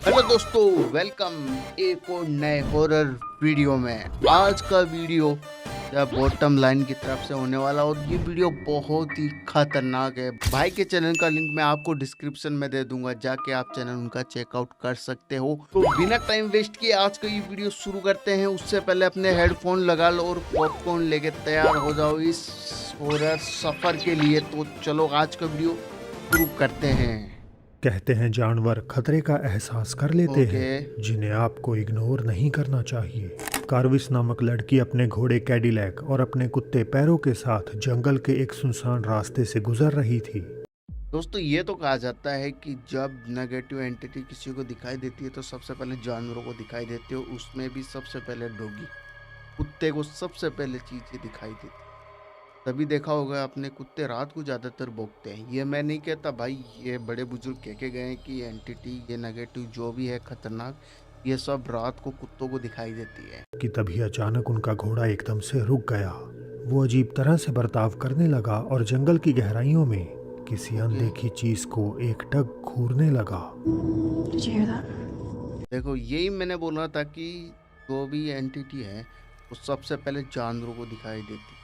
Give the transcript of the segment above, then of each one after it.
Hello दोस्तों, welcome एक और नए हॉरर वीडियो में। आज का वीडियो या बॉटम लाइन की तरफ से होने वाला और ये वीडियो बहुत ही खतरनाक है। भाई के चैनल का लिंक मैं आपको डिस्क्रिप्शन में दे दूंगा, जाके आप चैनल उनका चेकआउट कर सकते हो। तो बिना टाइम वेस्ट किए आज का ये वीडियो शुरू करते हैं। उससे पहले अपने हेडफोन लगा लो और पॉपकॉर्न लेके तैयार हो जाओ इस हॉरर सफर के लिए। तो चलो आज का वीडियो शुरू करते हैं। कहते हैं जानवर खतरे का एहसास कर लेते ओके। हैं जिन्हें आपको इग्नोर नहीं करना चाहिए। कार्विस नामक लड़की अपने घोड़े कैडिलैक और अपने कुत्ते पैरों के साथ जंगल के एक सुनसान रास्ते से गुजर रही थी। दोस्तों, ये तो कहा जाता है कि जब नेगेटिव एंटिटी किसी को दिखाई देती है तो सबसे पहले जानवरों को दिखाई देती है, उसमें भी सबसे पहले डॉगी, कुत्ते को सबसे पहले चीज़ ये दिखाई देती है। तभी देखा होगा आपने, कुत्ते रात को ज़्यादातर भौंकते हैं। ये मैं नहीं कहता भाई, ये बड़े बुजुर्ग कह के गए हैं कि एंटिटी, ये नेगेटिव जो भी है खतरनाक, ये सब रात को कुत्तों को दिखाई देती है। कि तभी अचानक उनका घोड़ा एकदम से रुक गया। वो अजीब तरह से बर्ताव करने लगा और जंगल की गहराइयों में किसी ओके। अनदेखी चीज को एकटक घूरने लगा। Did you hear that? देखो, यही मैंने बोला था कि जो भी एंटिटी है वो सबसे पहले जानवरों को दिखाई देती है,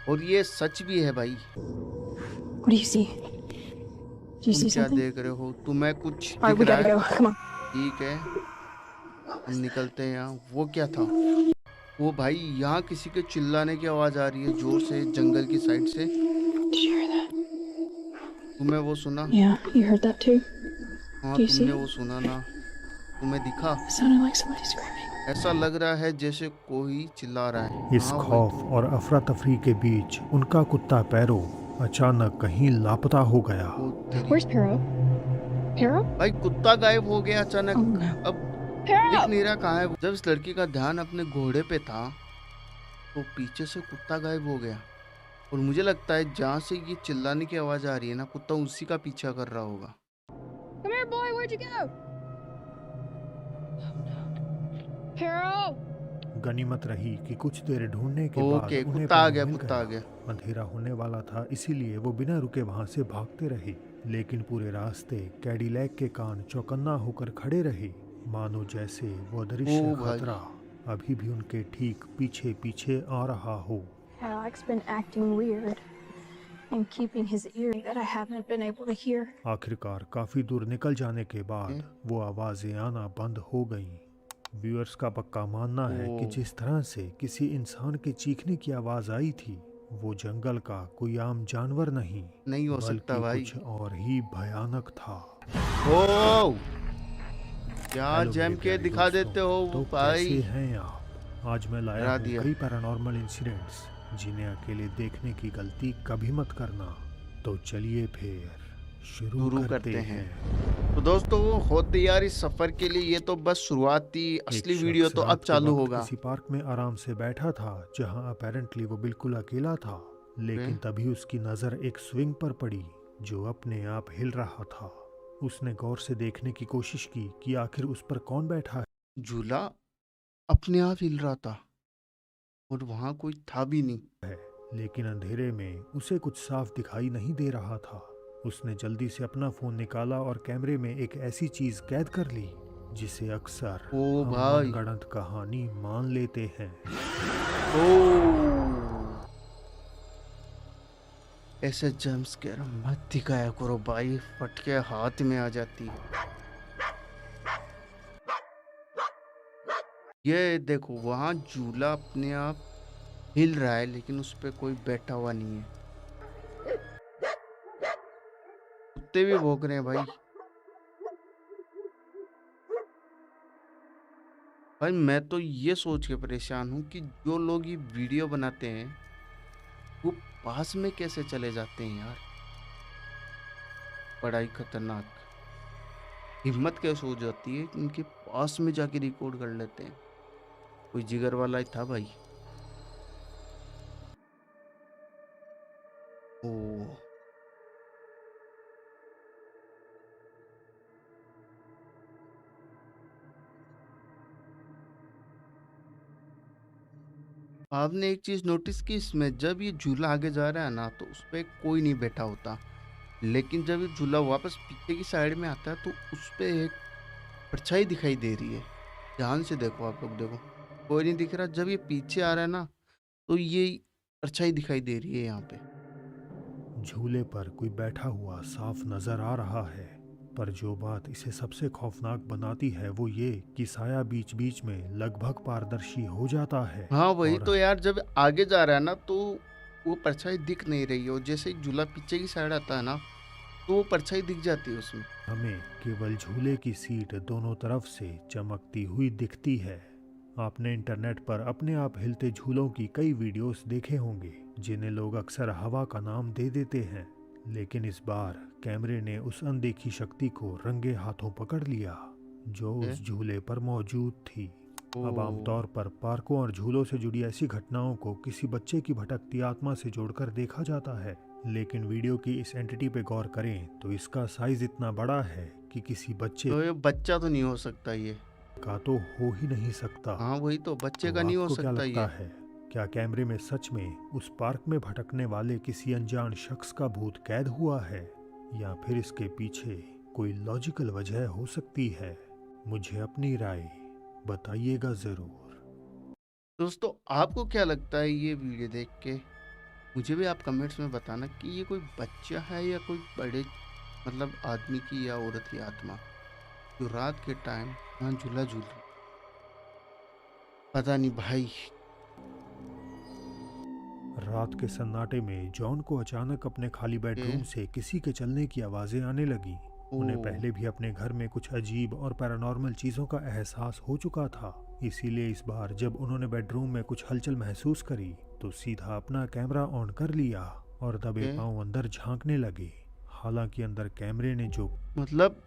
और ये सच भी है भाई। What do you see? Do you तुम see क्या something? देख रहे हो? तुम्हें कुछ All right, दिख we रहा gotta है? go. Come on. ठीक है, हम निकलते हैं यहाँ। वो क्या था? वो भाई, यहाँ किसी के चिल्लाने की आवाज आ रही है जोर से जंगल की साइड से। Did you hear that? तुम्हें वो सुना? Yeah, you heard that too. हाँ, Do you see? तुमने वो सुना ना? तुम्हें दिखा? It sounded like somebody screaming. ऐसा लग रहा है जैसे कोई चिल्ला रहा है। इस हाँ, वही खौफ तो। और अफरा तफरी के बीच उनका कुत्ता पैरो अचानक कहीं लापता हो गया। वो तेरी Where's Pero? Pero? भाई, कुत्ता गायब हो गया अचानक। Oh no. अब दिख Pero! नहीं रहा कहाँ है वो। जब इस लड़की का ध्यान अपने घोड़े पे था तो पीछे से कुत्ता गायब हो गया, और मुझे लगता है जहाँ से ये चिल्लाने की आवाज आ रही है ना, कुत्ता उसी का पीछा कर रहा होगा। Come here, boy. Where'd you go? Oh no. Pero! गनीमत रही कि कुछ देर ढूंढने के बाद ओके, उन्हें कुत्ता आ पेरो गया, मिल कुत्ता आ गया। गया। अंधेरा होने वाला था, इसीलिए वो बिना रुके वहां से भागते रहे, लेकिन पूरे रास्ते कैडिलैक के कान चौकन्ना होकर खड़े रहे, मानो जैसे वो अदृश्य ओ भाई, खतरा अभी भी उनके ठीक पीछे पीछे आ रहा हो। Alec's been acting weird and keeping his ear that I haven't been able to hear. आखिरकार काफी दूर निकल जाने के बाद वो आवाजें आना बंद हो गईं। व्यूअर्स का पक्का मानना है कि ओ। जिस तरह से किसी इंसान के चीखने की आवाज आई थी, वो जंगल का कोई आम जानवर नहीं नहीं हो सकता बल्कि भाई। कुछ और ही भयानक था। ओ, क्या हेलो जम मेरे के प्यारे दिखा दोस्तों, देते हो तो भाई। कैसे हैं आप? आज मैं लाया डरा हूँ दिया। कई पैरानॉर्मल इंसिडेंट्स जिन्हें अकेले देखने की गलती कभी मत करना। तो चलिए फिर शुरू करते हैं। तो दोस्तों, होते यार इस सफर के लिए ये तो बस शुरुआत थी, एक असली शख्स वीडियो तो अब रात के चालू वक्त होगा। किसी पार्क में आराम से बैठा था, जहां अपेरेंटली वो बिल्कुल अकेला था, लेकिन तभी उसकी नज़र एक स्विंग पर पड़ी जो अपने आप हिल रहा था। उसने गौर से देखने की कोशिश की कि आखिर उस पर कौन बैठा झूला अपने आप हिल रहा था और वहां कोई था भी नहीं। है, लेकिन अंधेरे में उसे कुछ साफ दिखाई नहीं दे रहा था। उसने जल्दी से अपना फोन निकाला और कैमरे में एक ऐसी चीज कैद कर ली जिसे अक्सर ओ हम भाई। मनगढ़ंत कहानी मान लेते हैं। ओ, ऐसे जंप स्केयर मत दिखाया करो भाई, फटके हाथ में आ जाती है। ये देखो, वहां झूला अपने आप हिल रहा है लेकिन उस पे कोई बैठा हुआ नहीं है। कुत्ते भी भौंक रहे हैं भाई। भाई, मैं तो ये सोच के परेशान हूँ कि जो लोग ये वीडियो बनाते हैं वो पास में कैसे चले जाते हैं यार। बड़ा ही खतरनाक। हिम्मत कैसे हो जाती है कि इनके पास में जाके रिकॉर्ड कर लेते हैं। कोई जिगर वाला ही था भाई। ओ, आपने एक चीज नोटिस की इसमें, जब ये झूला आगे जा रहा है ना तो उस पे कोई नहीं बैठा होता, लेकिन जब ये झूला वापस पीछे की साइड में आता है तो उस पे एक परछाई दिखाई दे रही है। ध्यान से देखो, आप लोग देखो, कोई नहीं दिख रहा। जब ये पीछे आ रहा है ना, तो ये परछाई दिखाई दे रही है यहाँ पे। झूले पर कोई बैठा हुआ साफ नजर आ रहा है, पर जो बात इसे सबसे खौफनाक बनाती है वो ये कि साया बीच बीच में लगभग पारदर्शी हो जाता है। हाँ वही और तो यार, जब आगे जा रहा है ना तो वो परछाई दिख नहीं रही है, और जैसे ही झूला पीछे की साइड आता है ना, तो वो परछाई दिख जाती है उसमें। हमें केवल झूले की सीट दोनों तरफ से चमकती हुई दिखती है। आपने इंटरनेट पर अपने आप हिलते झूलों की कई वीडियोस देखे होंगे, जिन्हें लोग अक्सर हवा का नाम दे देते हैं, लेकिन इस बार कैमरे ने उस अनदेखी शक्ति को रंगे हाथों पकड़ लिया जो ए? उस झूले पर मौजूद थी। अब ओ आमतौर पर पार्कों और झूलों से जुड़ी ऐसी घटनाओं को किसी बच्चे की भटकती आत्मा से जोड़कर देखा जाता है, लेकिन वीडियो की इस एंटिटी पे गौर करें तो इसका साइज इतना बड़ा है कि किसी बच्चे तो ये बच्चा तो नहीं हो सकता ये। का तो हो ही नहीं सकता। हाँ वही तो, बच्चे तो का नहीं हो आपको क्या सकता लगता ये। है, क्या कैमरे में सच में उस पार्क में भटकने वाले किसी अनजान शख्स का भूत कैद हुआ है, या फिर इसके पीछे कोई लॉजिकल वजह हो सकती है? मुझे अपनी राय बताइएगा जरूर। दोस्तों आपको क्या लगता है ये वीडियो देख के? मुझे भी आप कमेंट्स में बताना कि ये कोई बच्चा है या कोई बड़े मतलब आदमी की या औरत की आत्मा जो रात के टाइम यहाँ झूला झूल रही। पता नहीं भाई। रात के सन्नाटे में जॉन को अचानक अपने खाली बेडरूम से किसी के चलने की आवाजें आने लगी। उन्हें ओ पहले भी अपने घर में कुछ अजीब और पैरानॉर्मल चीजों का एहसास हो चुका था, इसीलिए इस बार जब उन्होंने बेडरूम में कुछ हलचल महसूस करी तो सीधा अपना कैमरा ऑन कर लिया और दबे ए? पांव अंदर झांकने लगे। हालांकि अंदर कैमरे ने जो मतलब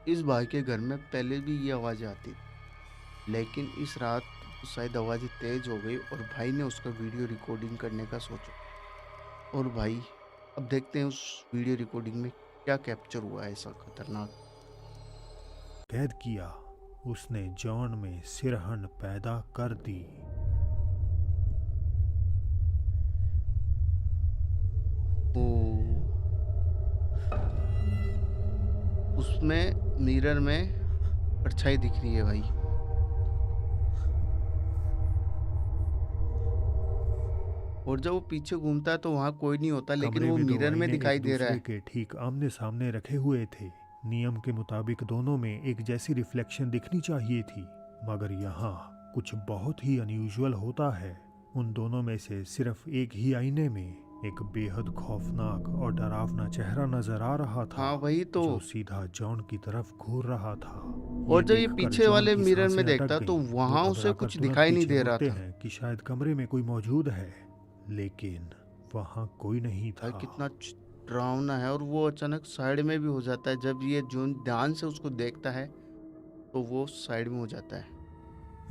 इस भाई के घर में पहले भी ये आवाज़ आती थी, लेकिन इस रात शायद आवाज़ें तेज हो गई और भाई ने उसका वीडियो रिकॉर्डिंग करने का सोचा। और भाई अब देखते हैं उस वीडियो रिकॉर्डिंग में क्या कैप्चर हुआ है ऐसा खतरनाक। कैद किया, उसने जॉन में सिरहन पैदा कर दी। ओ उसमें मिरर में परछाई दिख रही है भाई। और जब वो पीछे घूमता है तो वहां कोई नहीं होता, लेकिन कमरे वो में दो मिरर में आईने दिखाई एक दे रहा दूसरे है। के ठीक आमने सामने रखे हुए थे। नियम के मुताबिक दोनों में एक जैसी रिफ्लेक्शन दिखनी चाहिए थी, मगर यहाँ कुछ बहुत ही अनयूजुअल होता है। उन दोनों में से सिर्फ एक ही आईने में एक बेहद खौफनाक और डरावना चेहरा नजर आ रहा था, हाँ वही तो। जो सीधा जॉन की तरफ घूर रहा था। और जब ये देखकर पीछे जॉन वाले की मिरर में सांसें देखता अटक है तो गईं। वहां वो उसे घबराकर कुछ तुरंत दिखाई नहीं पीछे दे रहा मुड़ते था। हैं कि शायद कमरे में कोई मौजूद है, लेकिन वहां कोई नहीं भाई था। कितना डरावना है। और वो अचानक साइड में भी हो जाता है, जब ये जोन ध्यान से उसको देखता है तो वो साइड में हो जाता है।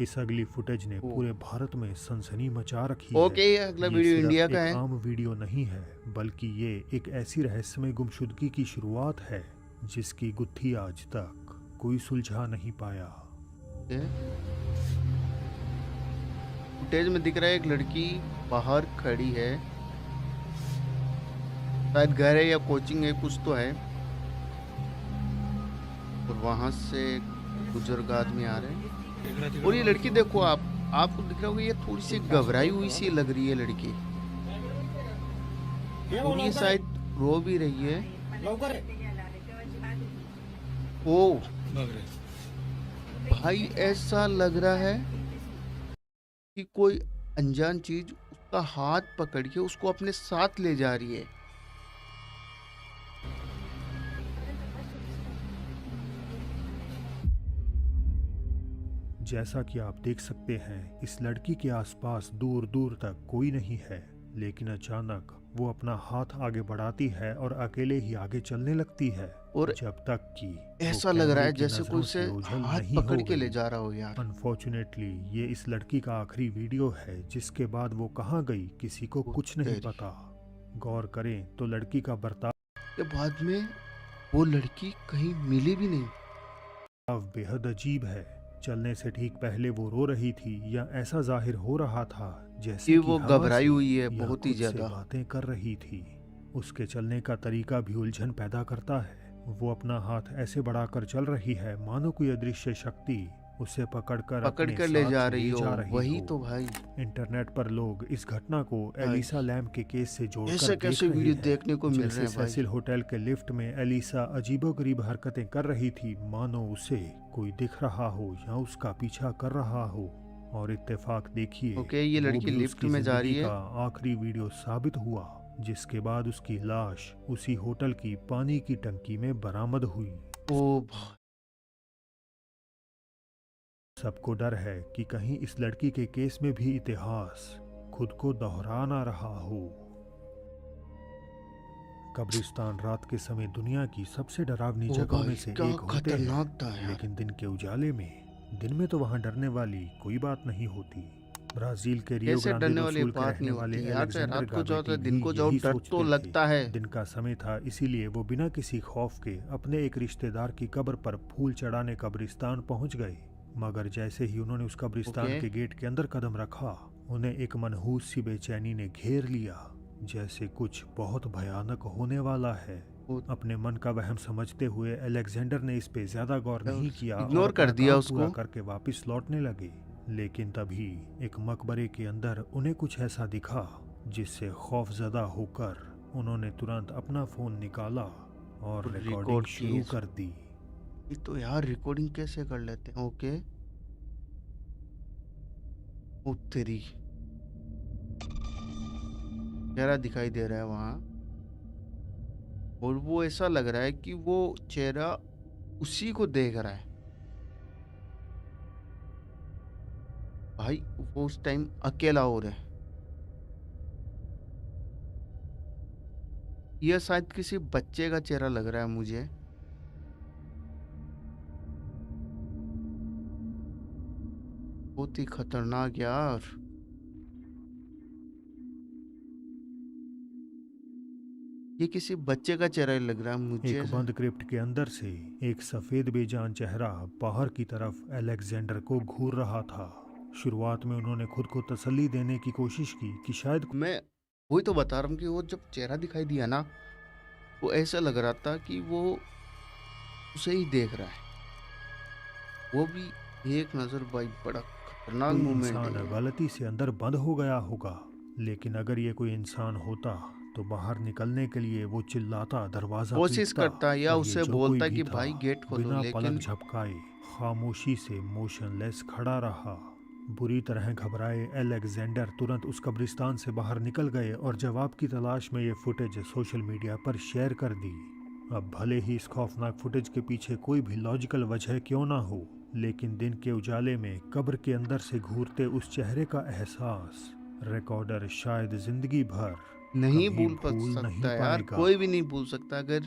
इस अगली फुटेज ने ओ पूरे भारत में सनसनी मचा रखी ओके, है। ये अगला ये वीडियो सिर्फ इंडिया का एक है। आम वीडियो नहीं है, बल्कि ये एक ऐसी रहस्यमय गुमशुदगी की शुरुआत है जिसकी गुत्थी आज तक कोई सुलझा नहीं पाया। फुटेज में दिख रहा है एक लड़की बाहर खड़ी है, शायद घर है या कोचिंग है, कुछ तो है। और वहां से बुजुर्ग आदमी आ रहे हैं। और ये लड़की देखो, आपको दिख रहा होगा, ये थोड़ी सी घबराई हुई सी लग रही है लड़की। और ये शायद रो भी रही है। ओ भाई ऐसा लग रहा है कि कोई अनजान चीज उसका हाथ पकड़ के उसको अपने साथ ले जा रही है। जैसा कि आप देख सकते हैं, इस लड़की के आसपास दूर दूर तक कोई नहीं है, लेकिन अचानक वो अपना हाथ आगे बढ़ाती है और अकेले ही आगे चलने लगती है, और जब तक कि ऐसा लग रहा है जैसे कोई से से ओझल हाथ नहीं पकड़ हो के ले गई। जा रहा हो यार। अनफॉर्चुनेटली ये इस लड़की का आखिरी वीडियो है, जिसके बाद वो कहाँ गई किसी को ओ कुछ नहीं तेरी। पता। गौर करें तो लड़की का बर्ताव के बाद में वो लड़की कहीं मिली भी नहीं। बेहद अजीब है। चलने से ठीक पहले वो रो रही थी, या ऐसा जाहिर हो रहा था जैसे कि कि वो हवा घबराई से हुई है या बहुत ही खुद से ज्यादा। बातें कर रही थी। उसके चलने का तरीका भी उलझन पैदा करता है। वो अपना हाथ ऐसे बढ़ाकर चल रही है मानो कोई अदृश्य शक्ति उसे पकड़कर अपने ले साथ जा रही हो। जा रही वही हो। तो भाई, इंटरनेट पर लोग इस घटना को एलिसा लैम्ब के केस से जोड़कर ऐसे देख कैसे रहे वीडियो हैं। देखने को मिल रहे जैसे हैं भाई। सेसिल होटल के लिफ्ट में एलिसा अजीबोगरीब हरकतें कर रही थी, मानो उसे कोई दिख रहा हो या उसका पीछा कर रहा हो। और इत्तेफाक देखिए, ओके, ये वो लड़की भी लिफ्ट उसकी में जा रही जिंदगी है। का आखिरी वीडियो साबित हुआ, जिसके बाद उसकी लाश उसी होटल की पानी की टंकी में बरामद हुई। ओ भाई, सबको डर है कि कहीं इस लड़की के केस में भी इतिहास खुद को दोहरा ना रहा हो। कब्रिस्तान रात के समय दुनिया की सबसे डरावनी ओ जगहों भाई, में से क्या एक होते हैं, खतरनाक था यार। लेकिन दिन के उजाले में, दिन में तो वहां डरने वाली कोई बात नहीं होती। ब्राजील के रियो कैसे ग्रांडे डरने दो वाली सुल के बात रहने नहीं वाले होती यार, चाहे अलेक्जेंडर रात को जाओ गावेटी चाहे दिन भी को जाओ, यही डर तो सोचते लगता थे। है। दिन का समय था, इसीलिए वो बिना किसी खौफ के अपने एक रिश्तेदार की कब्र पर फूल चढ़ाने कब्रिस्तान पहुंच गए। मगर जैसे ही उन्होंने उस कब्रिस्तान ओके। के गेट के अंदर कदम रखा, उन्हें एक मनहूस सी बेचैनी ने घेर लिया, जैसे कुछ बहुत भयानक होने वाला है। वो- अपने मन का वहम समझते हुए अलेक्जेंडर ने इस पे ज्यादा गौर नहीं किया इग्नोर और कर अपना दिया काम उसको। पूरा करके वापस लौटने लगे। लेकिन तभी एक मकबरे के अंदर उन्हें कुछ ऐसा दिखा, जिससे खौफजदा होकर उन्होंने तुरंत अपना फोन निकाला और रिकॉर्डिंग रिकॉर्ड शुरू किए। कर दी। ये तो यार रिकॉर्डिंग कैसे कर लेते हैं। ओके, ओ तेरी, चेहरा दिखाई दे रहा है वहां, और वो ऐसा लग रहा है कि वो चेहरा उसी को देख रहा है भाई। वो उस टाइम अकेला हो रहा है। यह शायद किसी बच्चे का चेहरा लग रहा है मुझे। बहुत ही खतरनाक यार। ये किसी बच्चे का चेहरा ही लग रहा है मुझे। एक बंद क्रिप्ट के अंदर से एक सफेद बेजान चेहरा बाहर की तरफ अलेक्जेंडर को घूर रहा था। शुरुआत में उन्होंने खुद को तसल्ली देने की कोशिश की कि शायद मैं वही तो बता रहा हूँ कि वो जब चेहरा दिखाई दिया ना, वो ऐसा लग रहा था कि वो उसे ही देख रहा है। वो भी एक नजर भाई, बड़ा खतरनाक कोई मूवमेंट इंसान है ये। गलती से अंदर बंद हो गया होगा। लेकिन अगर ये कोई इंसान होता तो बाहर निकलने के लिए वो चिल्लाता, दरवाजा कोशिश पीटता, करता या और ये उसे जो बोलता कोई भी कि था, भाई गेट खोलो, बिना लेकिन पलक झपकाए खामोशी से मोशनलेस खड़ा रहा। बुरी तरह घबराए अलेक्जेंडर तुरंत उस कब्रिस्तान से बाहर निकल गए और जवाब की तलाश में ये फुटेज सोशल मीडिया पर शेयर कर दी। अब भले ही इस खौफनाक फुटेज के पीछे कोई भी लॉजिकल वजह क्यों ना हो, लेकिन दिन के उजाले में कब्र के अंदर से घूरते उस चेहरे का एहसास रिकॉर्डर शायद जिंदगी भर नहीं कभी भूल नहीं सकता यार, पाएगा। कोई भी नहीं भूल सकता। अगर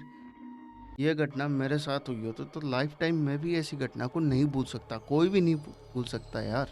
ये घटना मेरे साथ हुई हो तो लाइफ टाइम मैं भी ऐसी घटना को नहीं भूल सकता। कोई भी नहीं भूल सकता यार।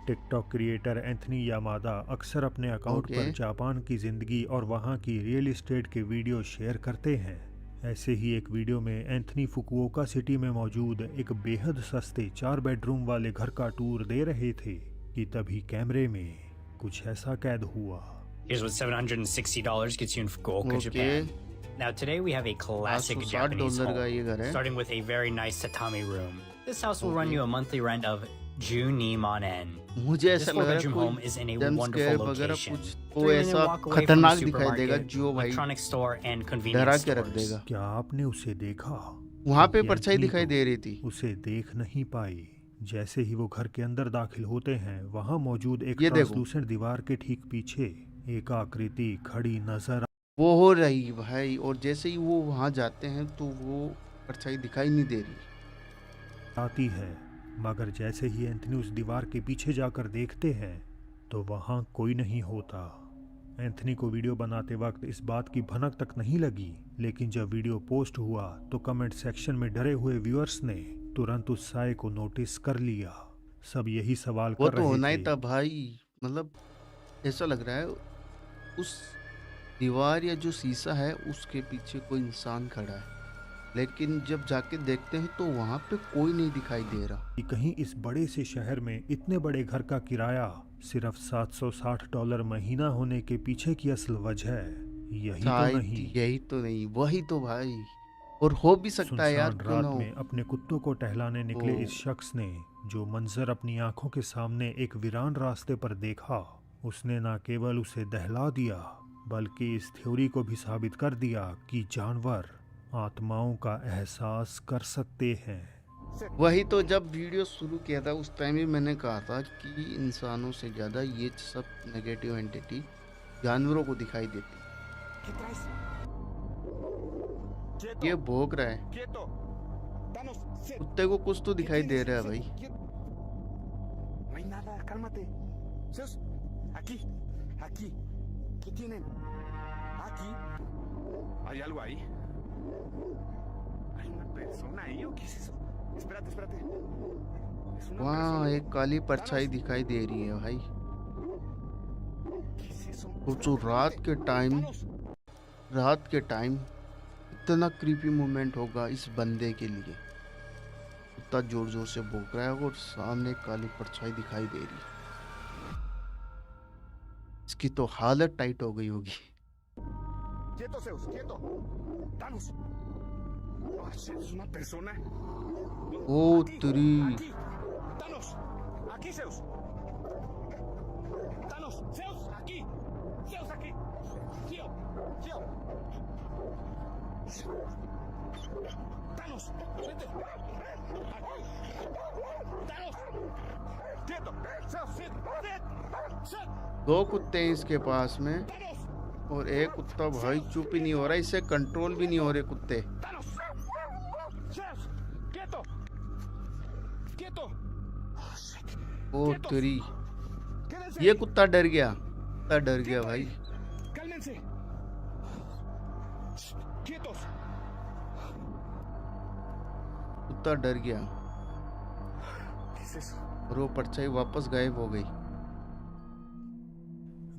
टिकटॉक क्रिएटर एंथनी यामादा अक्सर अपने अकाउंट ओके। पर जापान की जिंदगी और वहां की रियल एस्टेट के वीडियो शेयर करते हैं। ऐसे ही एक वीडियो में एंथनी फुकुओका सिटी में मौजूद एक बेहद सस्ते 4 बेडरूम वाले घर का टूर दे रहे थे कि तभी कैमरे में कुछ ऐसा कैद हुआ। Here's what $760 gets you in Fukuoka, okay, Japan. Now today we have a classic Japanese $560 का home, ये घर है। starting with a very nice tatami room. This house will run Okay. you a monthly rent of Ju-ni-man-en. मुझे This ऐसा लग रहा है four-bedroom कोई home is in a jump wonderful square वगैरह location. कुछ तो 3-minute ऐसा walk away from a खतरनाक दिखाई देगा supermarket, जो भाई electronic store, and डरा convenience के रख stores. देगा। क्या आपने उसे देखा? वहां पे ये परछाई एंथनी दिखाई तो दे रही थी। उसे देख नहीं पाई। जैसे ही वो घर के अंदर दाखिल होते हैं, वहां मौजूद एक ये देखो। ट्रांसलूसेंट दीवार के ठीक पीछे एक आकृति खड़ी नजर वो हो रही भाई, और जैसे ही वो वहां जाते हैं तो वो परछाई दिखाई नहीं दे रही। आती है। मगर जैसे ही एंथनी उस दीवार के पीछे जाकर देखते हैं तो वहां कोई नहीं होता। एंथनी को वीडियो बनाते वक्त इस बात की भनक तक नहीं लगी, लेकिन जब वीडियो पोस्ट हुआ तो कमेंट सेक्शन में डरे हुए व्यूअर्स ने तुरंत उस साए को नोटिस कर लिया। सब यही सवाल वो कर तो रहे होना ही थे। था भाई। मतलब ऐसा लग रहा है उस दीवार या जो शीशा है उसके पीछे कोई इंसान खड़ा है, लेकिन जब जाके देखते हैं तो वहां पे कोई नहीं दिखाई दे रहा। कि कहीं इस बड़े से शहर में इतने बड़े घर का किराया सिर्फ $760 महीना होने के पीछे की असल वजह यही तो शायद नहीं। यही तो नहीं, वही तो भाई। और हो भी सकता है यार, सुनसान क्यों ना रात हो। में अपने कुत्तों को टहलाने निकले ओ। इस शख्स ने जो मंजर अपनी आंखों के सामने एक वीरान रास्ते पर देखा, उसने न केवल उसे दहला दिया बल्कि इस थ्योरी को भी साबित कर दिया कि जानवर आत्माओं का एहसास कर सकते हैं। वही तो, जब वीडियो शुरू किया था उस टाइम ही मैंने कहा था कि इंसानों से ज़्यादा ये सब नेगेटिव एंटिटी जानवरों को दिखाई देती। ¿Qué traes? ये ¡Quieto! भौंक रहा है, ¡Quieto! ¡Danos! ¡Set! कुत्ते को कुछ तो ¿Qué दिखाई दे tienes? रहा है Set, भाई। quieto. No hay nada, cálmate. Zeus, aquí, aquí. ¿Qué tienen? Aquí. ¿Hay algo ahí? ¿Hay una persona ahí o qué es eso? Espérate, espérate. Es una वहाँ persona. एक काली परछाई दिखाई दे रही है भाई। ¿Qué es eso? सोचो Espérate, रात espérate. के टाइम, Danos. रात के टाइम इतना क्रीपी मोमेंट होगा इस बंदे के लिए। कुत्ता जोर जोर से भौंक रहा है और सामने एक काली परछाई दिखाई दे रही है। इसकी तो हालत टाइट हो गई होगी। Quieto, Zeus, quieto. Danos. Ah, shit, es una persona. ओ Aquí, तेरी, aquí. Danos. Aquí, Zeus. Danos. Zeus, aquí. Zeus, aquí. Tío, tío. Danos. Vete. Danos. Quieto. Zeus, sit. Sit. Sit. दो कुत्ते हैं इसके पास में Danos. और एक कुत्ता भाई चुप ही नहीं हो रहा, इससे कंट्रोल भी नहीं हो रहे कुत्ते। Danos. Zeus. Quieto. Quieto. Oh, shit. ओ तेरी, Quédense. ये कुत्ता डर गया, कुत्ता डर गया Quieto भाई। ahí. Cálmense. Shh, Quietos. कुत्ता डर गया ¿Qué es eso? और वो परछाई वापस गायब हो गई।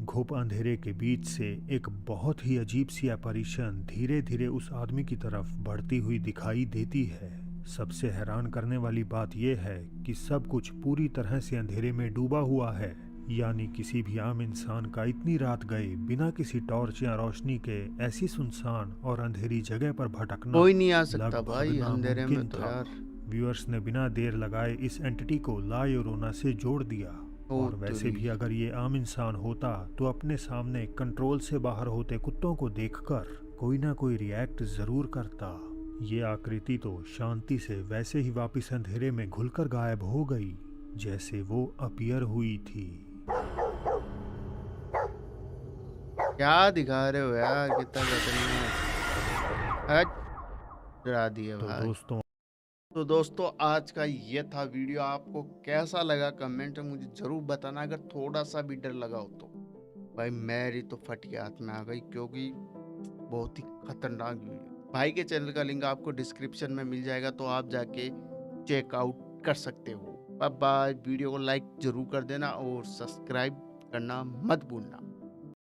घुप अंधेरे के बीच से एक बहुत ही अजीब सी अपैरिशन धीरे धीरे उस आदमी की तरफ बढ़ती हुई दिखाई देती है। सबसे हैरान करने वाली बात यह है कि सब कुछ पूरी तरह से अंधेरे में डूबा हुआ है, यानी किसी भी आम इंसान का इतनी रात गए बिना किसी टॉर्च या रोशनी के ऐसी सुनसान और अंधेरी जगह पर भटकना कोई नहीं आ सकता लगभग भाई अंधेरे में नामुमकिन तो था। यार। व्यूअर्स ने बिना देर लगाए इस एंटिटी को ला योरोना से जोड़ दिया। ओ और वैसे तेरी। भी अगर ये आम इंसान होता तो अपने सामने कंट्रोल से बाहर होते कुत्तों को देखकर कोई ना कोई रिएक्ट जरूर करता। ये आकृति तो शांति से वैसे ही वापस अंधेरे में घुलकर गायब हो गई जैसे वो अपीयर हुई थी। क्या दिखा रहे हो यार, कितना खतरनाक। हट, डरा दिए तो भाई। तो दोस्तों आज का ये था वीडियो, आपको कैसा लगा कमेंट में मुझे जरूर बताना। अगर थोड़ा सा भी डर लगा हो तो भाई मेरी तो फट के हाथ में आ गई, क्योंकि बहुत ही खतरनाक वीडियो। भाई के चैनल का लिंक आपको डिस्क्रिप्शन में मिल जाएगा, तो आप जाके चेकआउट कर सकते हो। Bye bye. वीडियो को लाइक जरूर कर देना और सब्सक्राइब करना मत भूलना।